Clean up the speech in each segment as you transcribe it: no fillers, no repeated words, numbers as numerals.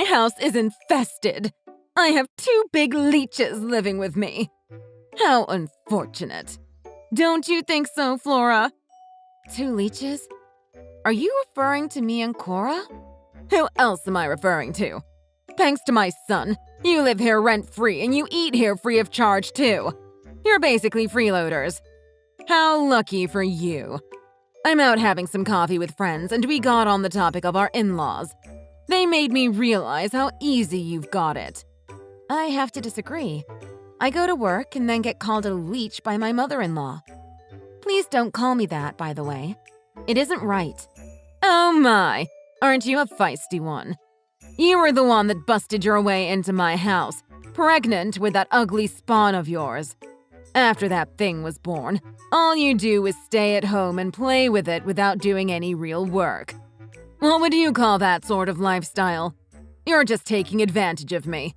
My house is infested. I have 2 big leeches living with me. How unfortunate. Don't you think so, Flora? 2 leeches? Are you referring to me and Cora? Who else am I referring to? Thanks to my son, you live here rent-free and you eat here free of charge, too. You're basically freeloaders. How lucky for you. I'm out having some coffee with friends and we got on the topic of our in-laws. They made me realize how easy you've got it. I have to disagree. I go to work and then get called a leech by my mother-in-law. Please don't call me that, by the way. It isn't right. Oh my, aren't you a feisty one? You were the one that busted your way into my house, pregnant with that ugly spawn of yours. After that thing was born, all you do is stay at home and play with it without doing any real work. What would you call that sort of lifestyle? You're just taking advantage of me.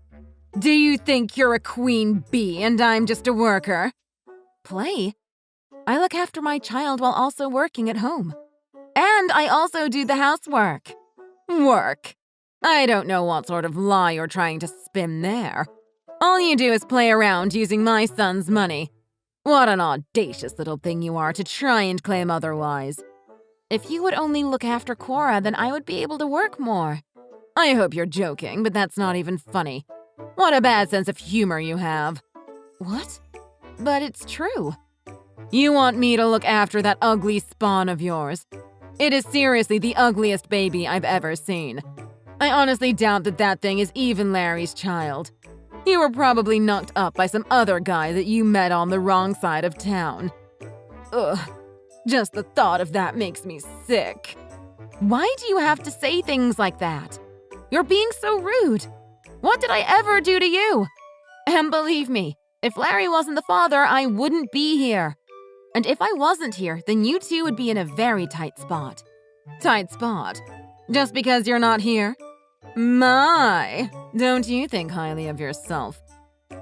Do you think you're a queen bee and I'm just a worker? Play? I look after my child while also working at home. And I also do the housework. Work? I don't know what sort of lie you're trying to spin there. All you do is play around using my son's money. What an audacious little thing you are to try and claim otherwise. If you would only look after Cora, then I would be able to work more. I hope you're joking, but that's not even funny. What a bad sense of humor you have. What? But it's true. You want me to look after that ugly spawn of yours. It is seriously the ugliest baby I've ever seen. I honestly doubt that that thing is even Larry's child. You were probably knocked up by some other guy that you met on the wrong side of town. Ugh, just the thought of that makes me sick. Why do you have to say things like that? You're being so rude. What did I ever do to you? And believe me, if Larry wasn't the father, I wouldn't be here. And if I wasn't here, then you two would be in a very tight spot. Tight spot? Just because you're not here? My, don't you think highly of yourself?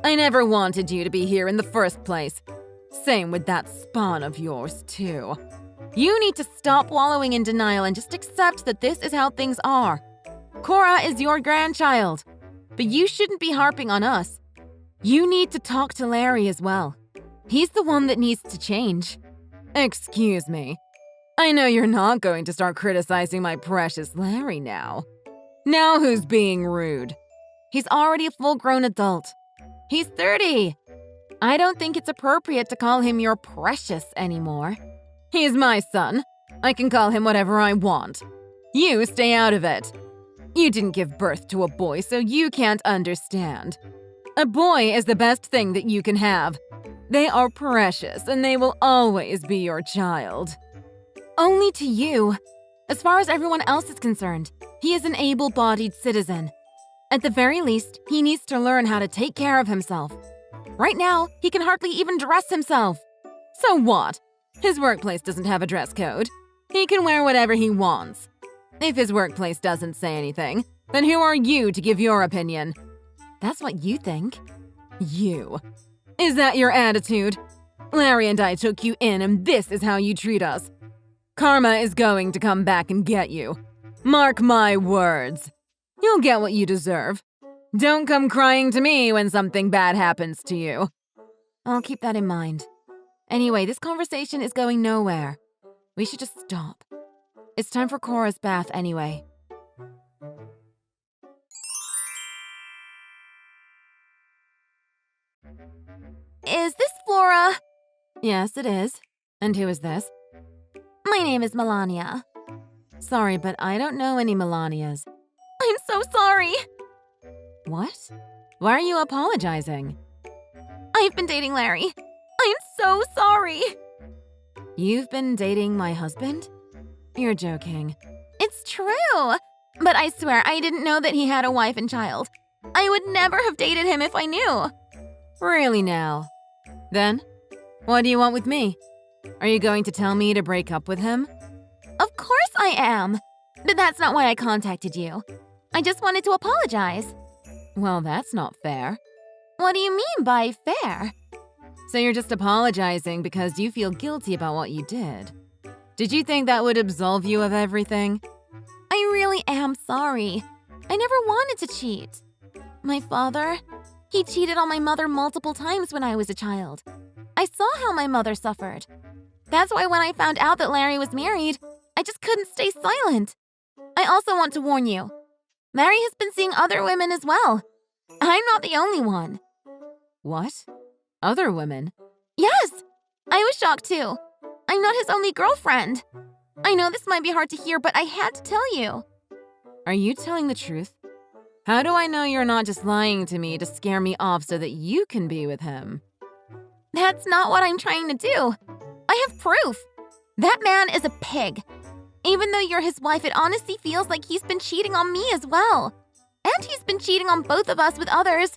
I never wanted you to be here in the first place. Same with that spawn of yours, too. You need to stop wallowing in denial and just accept that this is how things are. Cora is your grandchild, but you shouldn't be harping on us. You need to talk to Larry as well. He's the one that needs to change. Excuse me. I know you're not going to start criticizing my precious Larry now. Now who's being rude? He's already a full-grown adult. He's 30. I don't think it's appropriate to call him your precious anymore. He's my son. I can call him whatever I want. You stay out of it. You didn't give birth to a boy, so you can't understand. A boy is the best thing that you can have. They are precious, and they will always be your child. Only to you. As far as everyone else is concerned, he is an able-bodied citizen. At the very least, he needs to learn how to take care of himself. Right now, he can hardly even dress himself. So what? His workplace doesn't have a dress code. He can wear whatever he wants. If his workplace doesn't say anything, then who are you to give your opinion? That's what you think. You. Is that your attitude? Larry and I took you in, and this is how you treat us. Karma is going to come back and get you. Mark my words. You'll get what you deserve. Don't come crying to me when something bad happens to you. I'll keep that in mind. Anyway, this conversation is going nowhere. We should just stop. It's time for Cora's bath anyway. Is this Flora? Yes, it is. And who is this? My name is Melania. Sorry, but I don't know any Melanias. I'm so sorry. What? Why are you apologizing? I've been dating Larry. I'm so sorry. You've been dating my husband? You're joking. It's true. But I swear I didn't know that he had a wife and child. I would never have dated him if I knew. Really now? Then, what do you want with me? Are you going to tell me to break up with him? Of course I am. But that's not why I contacted you. I just wanted to apologize. Well, that's not fair. What do you mean by fair? So you're just apologizing because you feel guilty about what you did. Did you think that would absolve you of everything? I really am sorry. I never wanted to cheat. My father, he cheated on my mother multiple times when I was a child. I saw how my mother suffered. That's why when I found out that Larry was married, I just couldn't stay silent. I also want to warn you. Larry has been seeing other women as well. I'm not the only one. What? Other women? Yes! I was shocked too. I'm not his only girlfriend. I know this might be hard to hear, but I had to tell you. Are you telling the truth? How do I know you're not just lying to me to scare me off so that you can be with him? That's not what I'm trying to do. I have proof. That man is a pig. Even though you're his wife, it honestly feels like he's been cheating on me as well. And he's been cheating on both of us with others.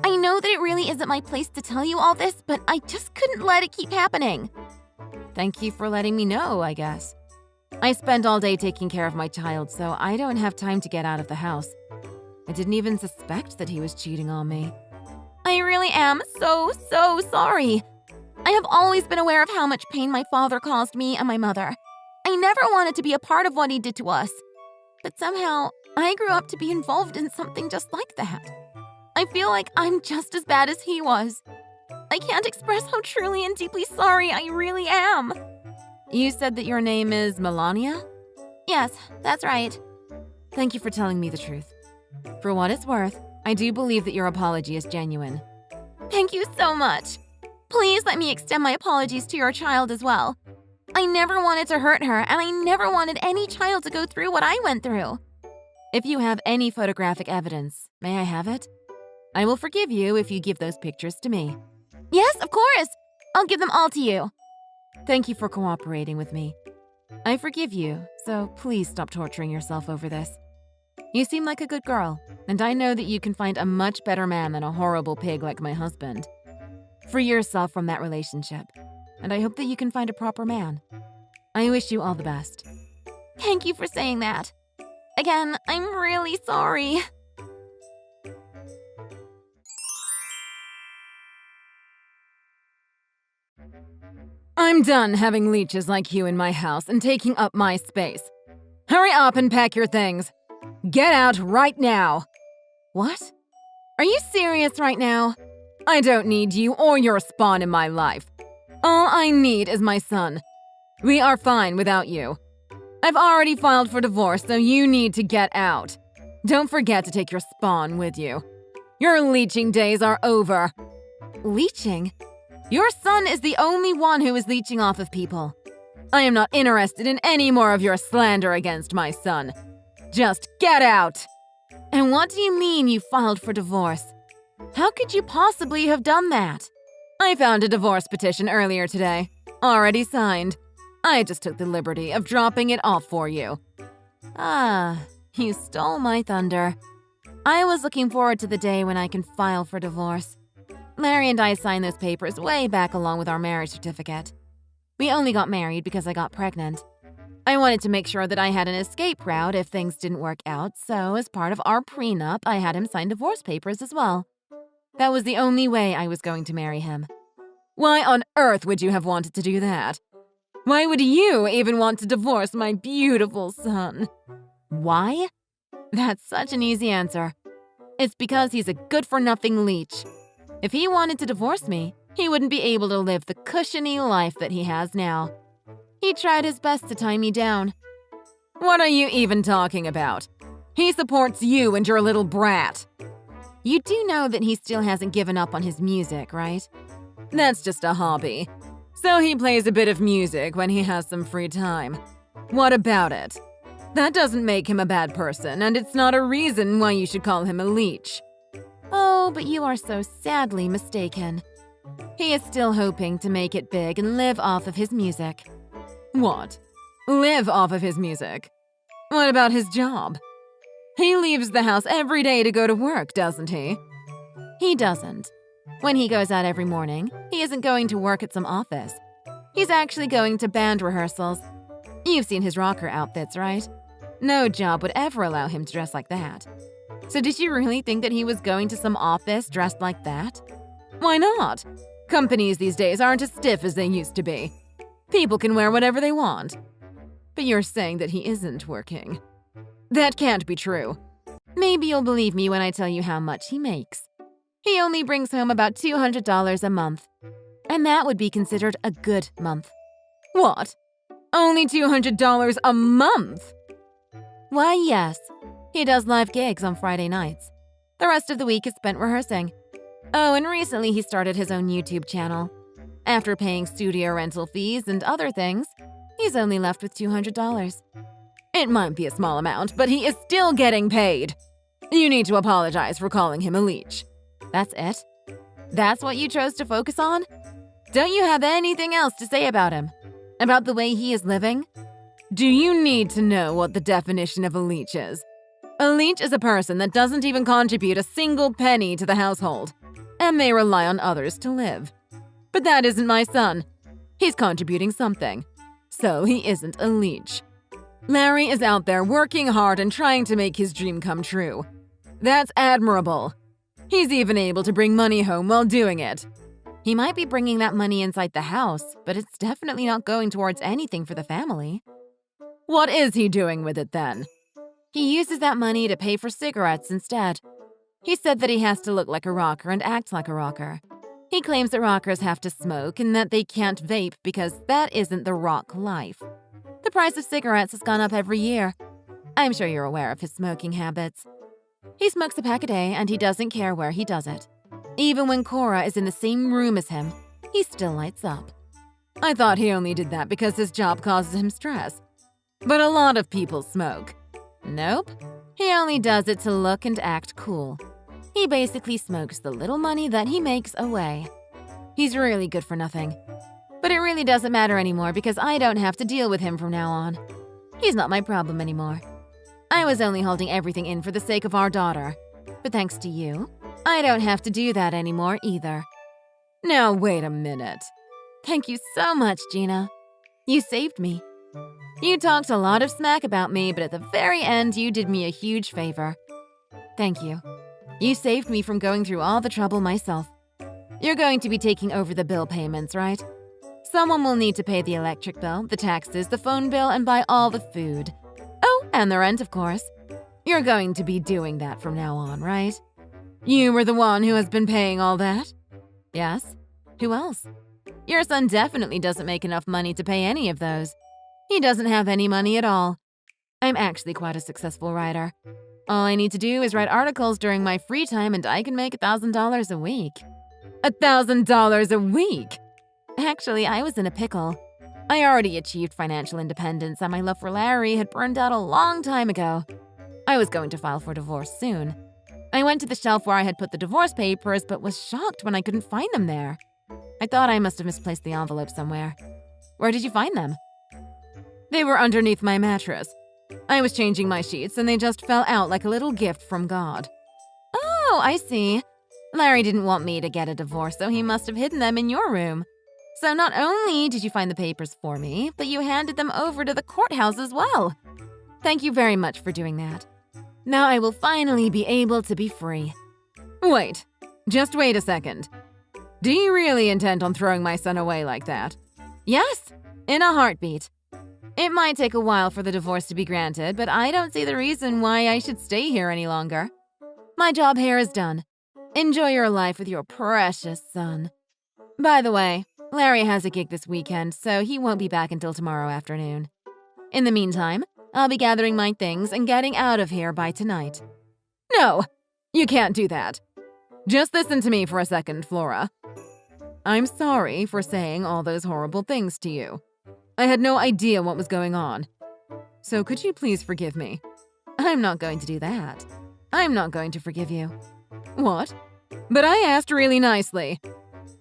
I know that it really isn't my place to tell you all this, but I just couldn't let it keep happening. Thank you for letting me know, I guess. I spend all day taking care of my child, so I don't have time to get out of the house. I didn't even suspect that he was cheating on me. I really am so sorry. I have always been aware of how much pain my father caused me and my mother. I never wanted to be a part of what he did to us. But somehow, I grew up to be involved in something just like that. I feel like I'm just as bad as he was. I can't express how truly and deeply sorry I really am. You said that your name is Melania? Yes, that's right. Thank you for telling me the truth. For what it's worth, I do believe that your apology is genuine. Thank you so much. Please let me extend my apologies to your child as well. I never wanted to hurt her, and I never wanted any child to go through what I went through. If you have any photographic evidence, may I have it? I will forgive you if you give those pictures to me. Yes, of course. I'll give them all to you. Thank you for cooperating with me. I forgive you, so please stop torturing yourself over this. You seem like a good girl, and I know that you can find a much better man than a horrible pig like my husband. Free yourself from that relationship, and I hope that you can find a proper man. I wish you all the best. Thank you for saying that. Again, I'm really sorry. I'm done having leeches like you in my house and taking up my space. Hurry up and pack your things. Get out right now. What? Are you serious right now? I don't need you or your spawn in my life. All I need is my son. We are fine without you. I've already filed for divorce, so you need to get out. Don't forget to take your spawn with you. Your leeching days are over. Leeching? Your son is the only one who is leeching off of people. I am not interested in any more of your slander against my son. Just get out! And what do you mean you filed for divorce? How could you possibly have done that? I found a divorce petition earlier today. Already signed. I just took the liberty of dropping it off for you. Ah, you stole my thunder. I was looking forward to the day when I can file for divorce. Larry and I signed those papers way back along with our marriage certificate. We only got married because I got pregnant. I wanted to make sure that I had an escape route if things didn't work out, so as part of our prenup, I had him sign divorce papers as well. That was the only way I was going to marry him. Why on earth would you have wanted to do that? Why would you even want to divorce my beautiful son? Why? That's such an easy answer. It's because he's a good-for-nothing leech. If he wanted to divorce me, he wouldn't be able to live the cushiony life that he has now. He tried his best to tie me down. What are you even talking about? He supports you and your little brat. You do know that he still hasn't given up on his music, right? That's just a hobby. So he plays a bit of music when he has some free time. What about it? That doesn't make him a bad person, and it's not a reason why you should call him a leech. Oh, but you are so sadly mistaken. He is still hoping to make it big and live off of his music. What? Live off of his music? What about his job? He leaves the house every day to go to work, doesn't he? He doesn't. When he goes out every morning, he isn't going to work at some office. He's actually going to band rehearsals. You've seen his rocker outfits, right? No job would ever allow him to dress like that. So did you really think that he was going to some office dressed like that? Why not? Companies these days aren't as stiff as they used to be. People can wear whatever they want. But you're saying that he isn't working. That can't be true. Maybe you'll believe me when I tell you how much he makes. He only brings home about $200 a month. And that would be considered a good month. What? Only $200 a month? Why, yes. He does live gigs on Friday nights. The rest of the week is spent rehearsing. Oh, and recently he started his own YouTube channel. After paying studio rental fees and other things, he's only left with $200. It might be a small amount, but he is still getting paid. You need to apologize for calling him a leech. That's it? That's what you chose to focus on? Don't you have anything else to say about him? About the way he is living? Do you need to know what the definition of a leech is? A leech is a person that doesn't even contribute a single penny to the household, and they rely on others to live. But that isn't my son. He's contributing something, so he isn't a leech. Larry is out there working hard and trying to make his dream come true. That's admirable. He's even able to bring money home while doing it. He might be bringing that money inside the house, but it's definitely not going towards anything for the family. What is he doing with it then? He uses that money to pay for cigarettes instead. He said that he has to look like a rocker and act like a rocker. He claims that rockers have to smoke and that they can't vape because that isn't the rock life. The price of cigarettes has gone up every year. I'm sure you're aware of his smoking habits. He smokes a pack a day and he doesn't care where he does it. Even when Cora is in the same room as him, he still lights up. I thought he only did that because his job causes him stress. But a lot of people smoke. Nope. He only does it to look and act cool. He basically smokes the little money that he makes away. He's really good for nothing. But it really doesn't matter anymore because I don't have to deal with him from now on. He's not my problem anymore. I was only holding everything in for the sake of our daughter. But thanks to you, I don't have to do that anymore either. Now wait a minute. Thank you so much, Gina. You saved me. You talked a lot of smack about me, but at the very end, you did me a huge favor. Thank you. You saved me from going through all the trouble myself. You're going to be taking over the bill payments, right? Someone will need to pay the electric bill, the taxes, the phone bill, and buy all the food. Oh, and the rent, of course. You're going to be doing that from now on, right? You were the one who has been paying all that? Yes. Who else? Your son definitely doesn't make enough money to pay any of those. He doesn't have any money at all. I'm actually quite a successful writer. All I need to do is write articles during my free time and I can make $1,000 a week. $1,000 a week? Actually, I was in a pickle. I already achieved financial independence and my love for Larry had burned out a long time ago. I was going to file for divorce soon. I went to the shelf where I had put the divorce papers but was shocked when I couldn't find them there. I thought I must have misplaced the envelope somewhere. Where did you find them? They were underneath my mattress. I was changing my sheets and they just fell out like a little gift from God. Oh, I see. Larry didn't want me to get a divorce, so he must have hidden them in your room. So not only did you find the papers for me, but you handed them over to the courthouse as well. Thank you very much for doing that. Now I will finally be able to be free. Wait, just wait a second. Do you really intend on throwing my son away like that? Yes, in a heartbeat. It might take a while for the divorce to be granted, but I don't see the reason why I should stay here any longer. My job here is done. Enjoy your life with your precious son. By the way, Larry has a gig this weekend, so he won't be back until tomorrow afternoon. In the meantime, I'll be gathering my things and getting out of here by tonight. No, you can't do that. Just listen to me for a second, Flora. I'm sorry for saying all those horrible things to you. I had no idea what was going on. So could you please forgive me? I'm not going to do that. I'm not going to forgive you. What? But I asked really nicely.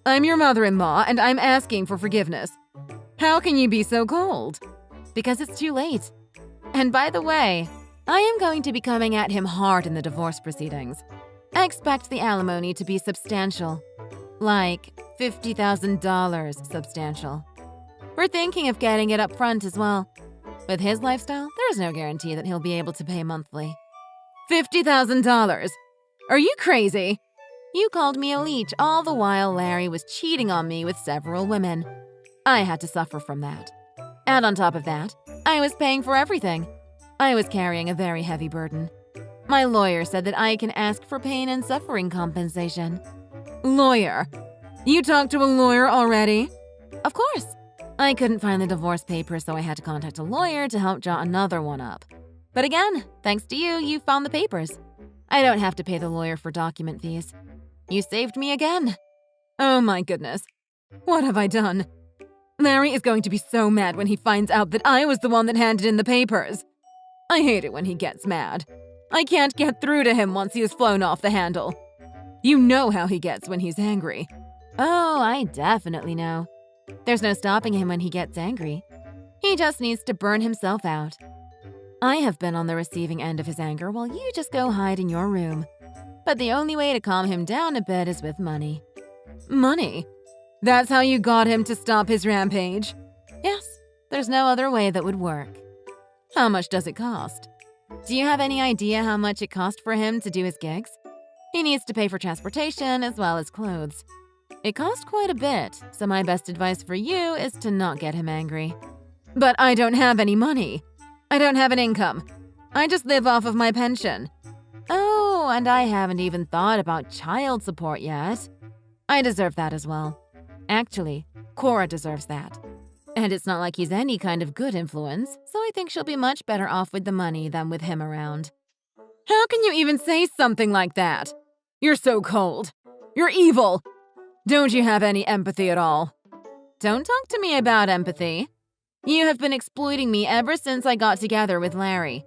I'm your mother-in-law and I'm asking for forgiveness. How can you be so cold? Because it's too late. And by the way, I am going to be coming at him hard in the divorce proceedings. I expect the alimony to be substantial. Like $50,000 substantial. We're thinking of getting it up front as well. With his lifestyle, there's no guarantee that he'll be able to pay monthly. $50,000? Are you crazy? You called me a leech all the while Larry was cheating on me with several women. I had to suffer from that. And on top of that, I was paying for everything. I was carrying a very heavy burden. My lawyer said that I can ask for pain and suffering compensation. Lawyer? You talked to a lawyer already? Of course. I couldn't find the divorce papers, so I had to contact a lawyer to help draw another one up. But again, thanks to you, you found the papers. I don't have to pay the lawyer for document fees. You saved me again. Oh my goodness. What have I done? Larry is going to be so mad when he finds out that I was the one that handed in the papers. I hate it when he gets mad. I can't get through to him once he has flown off the handle. You know how he gets when he's angry. Oh, I definitely know. There's no stopping him when he gets angry. He just needs to burn himself out. I have been on the receiving end of his anger while you just go hide in your room. But the only way to calm him down a bit is with money. Money? That's how you got him to stop his rampage? Yes, there's no other way that would work. How much does it cost? Do you have any idea how much it cost for him to do his gigs? He needs to pay for transportation as well as clothes. It cost quite a bit, so my best advice for you is to not get him angry. But I don't have any money. I don't have an income. I just live off of my pension. Oh, and I haven't even thought about child support yet. I deserve that as well. Actually, Cora deserves that. And it's not like he's any kind of good influence, so I think she'll be much better off with the money than with him around. How can you even say something like that? You're so cold. You're evil. Don't you have any empathy at all? Don't talk to me about empathy. You have been exploiting me ever since I got together with Larry.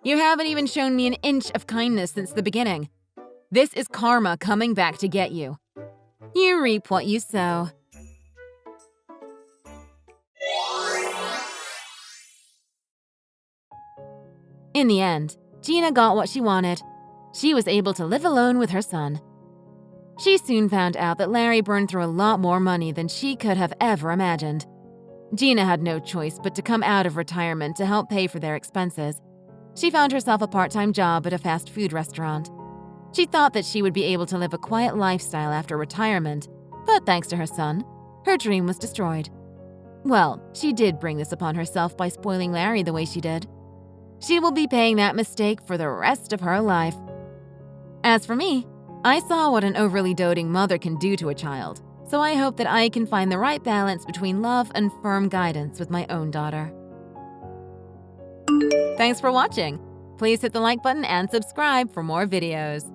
You haven't even shown me an inch of kindness since the beginning. This is karma coming back to get you. You reap what you sow. In the end, Gina got what she wanted. She was able to live alone with her son. She soon found out that Larry burned through a lot more money than she could have ever imagined. Gina had no choice but to come out of retirement to help pay for their expenses. She found herself a part-time job at a fast food restaurant. She thought that she would be able to live a quiet lifestyle after retirement, but thanks to her son, her dream was destroyed. Well, she did bring this upon herself by spoiling Larry the way she did. She will be paying that mistake for the rest of her life. As for me, I saw what an overly doting mother can do to a child, so I hope that I can find the right balance between love and firm guidance with my own daughter. Thanks for watching. Please hit the like button and subscribe for more videos.